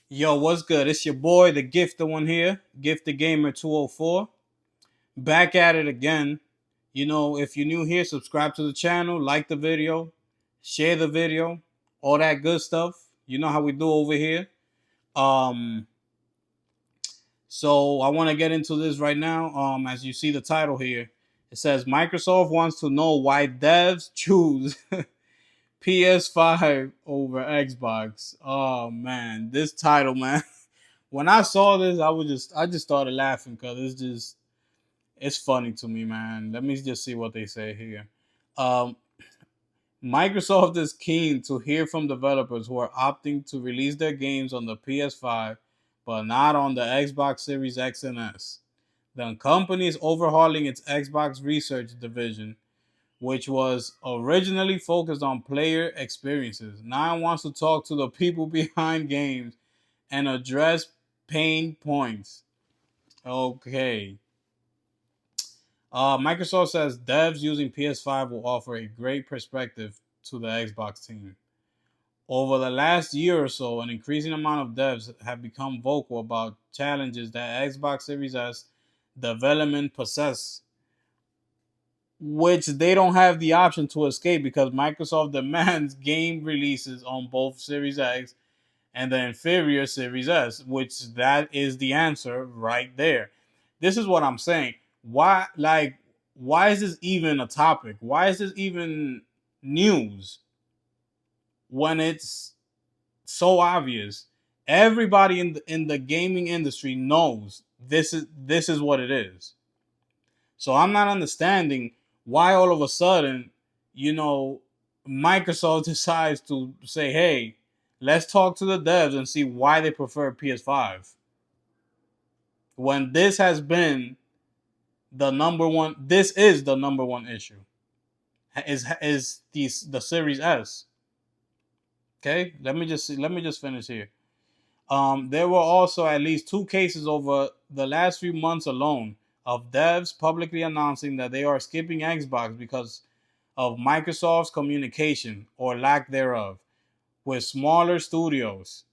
Yo, what's good? It's your boy, the Gifted one here, Gifted Gamer 204. Back at it again. If you're new here, subscribe to the channel, like the video, share the video, all that good stuff. You know how we do over here. Um, so I want to get into this right now. As you see the title here, it says Microsoft wants to know why devs choose PS5 over Xbox. Oh man, this title, man. When I saw this, I just started laughing because it's funny to me, man. Let me just see what they say here. Um, Microsoft is keen to hear from developers who are opting to release their games on the PS5, but not on the Xbox Series X and S. The company is overhauling its Xbox research division, which was originally focused on player experiences. Now it wants to talk to the people behind games and address pain points. Okay. Microsoft says devs using PS5 will offer a great perspective to the Xbox team. Over the last year or so, an increasing amount of devs have become vocal about challenges that Xbox Series S development possess, which they don't have the option to escape because Microsoft demands game releases on both Series X and the inferior Series S, which that is the answer right there. This is what I'm saying. Why is this even a topic? Why is this even news when it's so obvious? Everybody in the gaming industry knows this is what it is. So I'm not understanding why all of a sudden, you know, Microsoft decides to say, "Hey, let's talk to the devs and see why they prefer PS5." When this has been the number one, this is the number one issue. Is the Series S? Okay, let me just finish here. There were also at least two cases over the last few months alone of devs publicly announcing that they are skipping Xbox because of Microsoft's communication or lack thereof with smaller studios,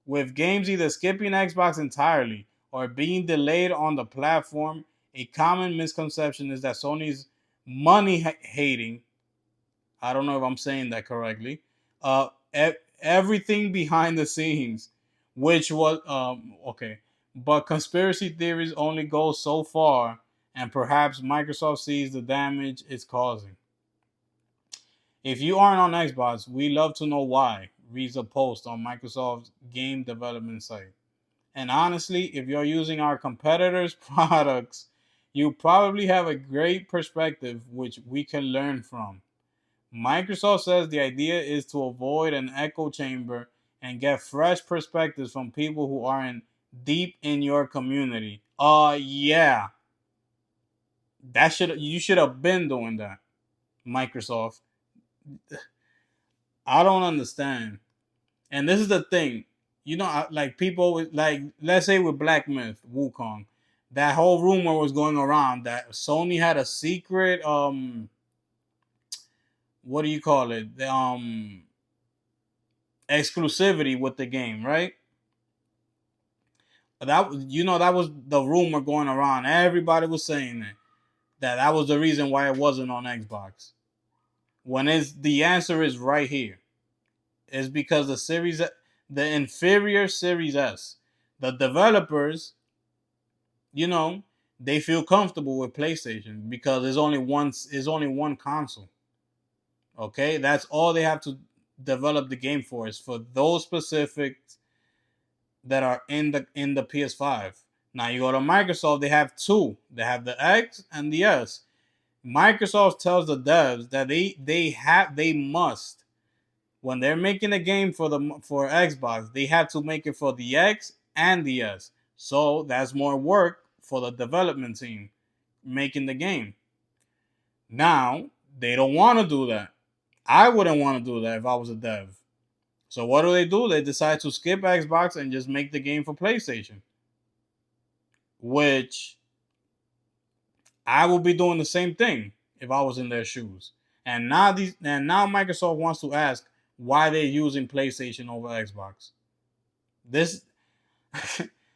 with games either skipping Xbox entirely or being delayed on the platform. A common misconception is that Sony's money hating, I don't know if I'm saying that correctly, everything behind the scenes, which was okay. But conspiracy theories only go so far, and perhaps Microsoft sees the damage it's causing. If you aren't on Xbox, we love to know why, reads a post on Microsoft's game development site. And honestly, if you're using our competitors' products, you probably have a great perspective which we can learn from. Microsoft says the idea is to avoid an echo chamber and get fresh perspectives from people who aren't deep in your community. Yeah. You should have been doing that, Microsoft. I don't understand. And this is the thing, like people with like, let's say with Black Myth, Wukong, that whole rumor was going around that Sony had a secret, what do you call it, exclusivity with the game, right? That was the rumor going around. Everybody was saying that was the reason why it wasn't on Xbox. When it's the answer is right here. Is because the inferior Series S, the developers, you know, they feel comfortable with PlayStation because there's only one console. Okay, that's all they have to develop the game for, is for those specifics that are in the PS5. Now you go to Microsoft, they have two. They have the X and the S. Microsoft tells the devs that they must, when they're making a game for Xbox, they have to make it for the X and the S. So that's more work for the development team making the game. Now they don't want to do that. I wouldn't want to do that if I was a dev. So what do? They decide to skip Xbox and just make the game for PlayStation, which I would be doing the same thing if I was in their shoes. And now Microsoft wants to ask why they're using PlayStation over Xbox. This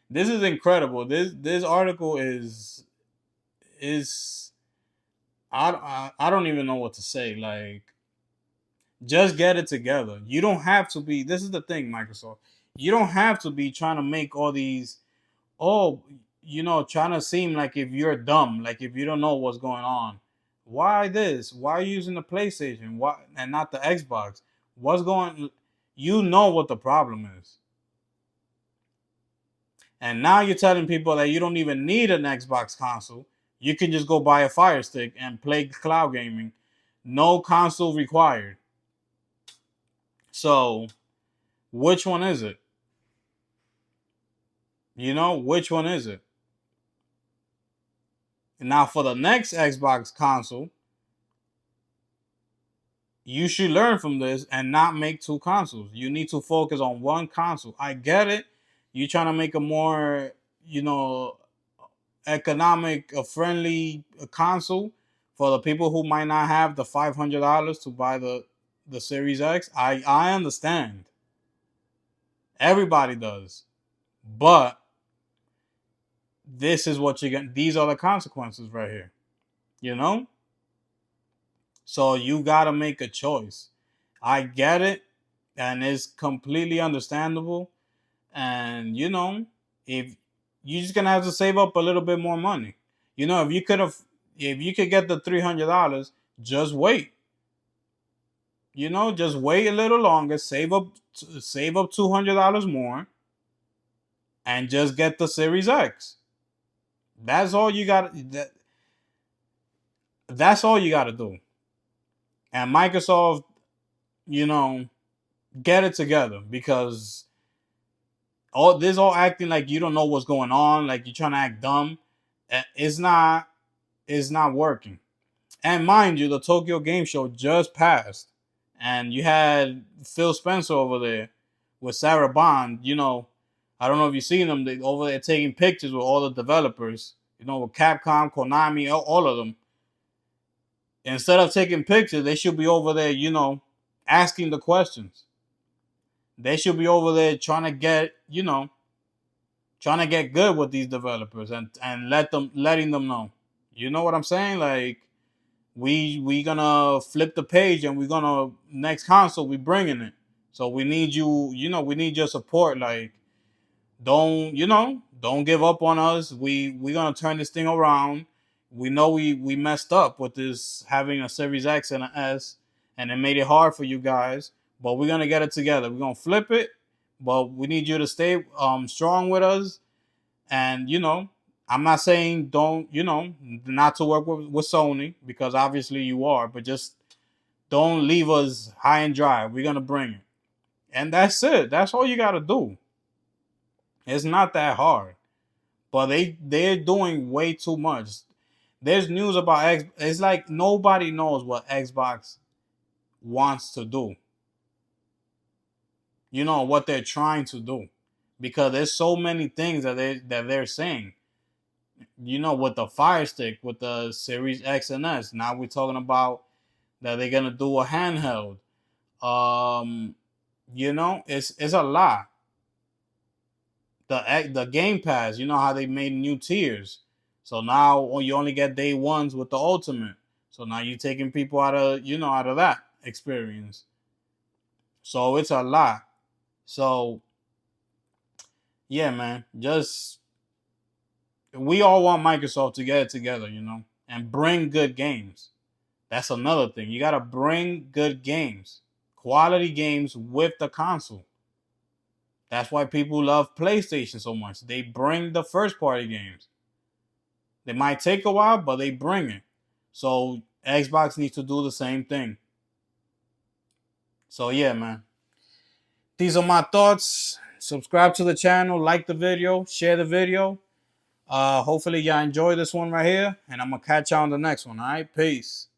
this is incredible. This article is I don't even know what to say. Like, just get it together. You don't have to be. This is the thing, Microsoft. You don't have to be trying to make all these. Oh, trying to seem like if you're dumb, like if you don't know what's going on. Why this? Why are you using the PlayStation? Why and not the Xbox? What's going? You know what the problem is. And now you're telling people that you don't even need an Xbox console. You can just go buy a Fire Stick and play cloud gaming. No console required. So, which one is it? Which one is it? Now, for the next Xbox console, you should learn from this and not make two consoles. You need to focus on one console. I get it. You're trying to make a more, economic, friendly console for the people who might not have the $500 to buy the Series X. I understand. Everybody does, but this is what you get. These are the consequences right here. You know. So you gotta make a choice. I get it, and it's completely understandable. And if you're just gonna have to save up a little bit more money. If you could get the $300, just wait. Just wait a little longer, save up $200 more, and just get the Series X. That's all you got. That's all you got to do. And Microsoft, you know, get it together, because all acting like you don't know what's going on, like you're trying to act dumb. It's not. It's not working. And mind you, the Tokyo Game Show just passed, and you had Phil Spencer over there with Sarah Bond. I don't know if you've seen them. They over there taking pictures with all the developers. With Capcom, Konami, all of them. Instead of taking pictures, they should be over there, asking the questions. They should be over there trying to get good with these developers, and letting them know. You know what I'm saying? Like, we gonna flip the page, and we're gonna next console we bringing it. So we need you. We need your support. Like, don't give up on us. We gonna turn this thing around. We know we messed up with this, having a Series X and an S, and it made it hard for you guys. But we're gonna get it together. We're gonna flip it. But we need you to stay strong with us. And I'm not saying don't not to work with Sony, because obviously you are, but just don't leave us high and dry. We're gonna bring it, and that's it. That's all you gotta do. It's not that hard, but they're doing way too much. There's news about X. It's like nobody knows what Xbox wants to do. What they're trying to do, because there's so many things that they're saying. With the Fire Stick, with the Series X and S. Now we're talking about that they're gonna do a handheld. Um, it's a lot. The Game Pass, how they made new tiers. So now you only get day ones with the Ultimate. So now you're taking people out of that experience. So it's a lot. So yeah, man, just we all want Microsoft to get it together, and bring good games. That's another thing. You gotta bring good games, quality games with the console. That's why people love PlayStation so much. They bring the first party games. They might take a while, but they bring it. So Xbox needs to do the same thing. So yeah, man. These are my thoughts. Subscribe to the channel, like the video, share the video. Hopefully y'all enjoy this one right here, and I'm gonna catch you on the next one. All right, peace.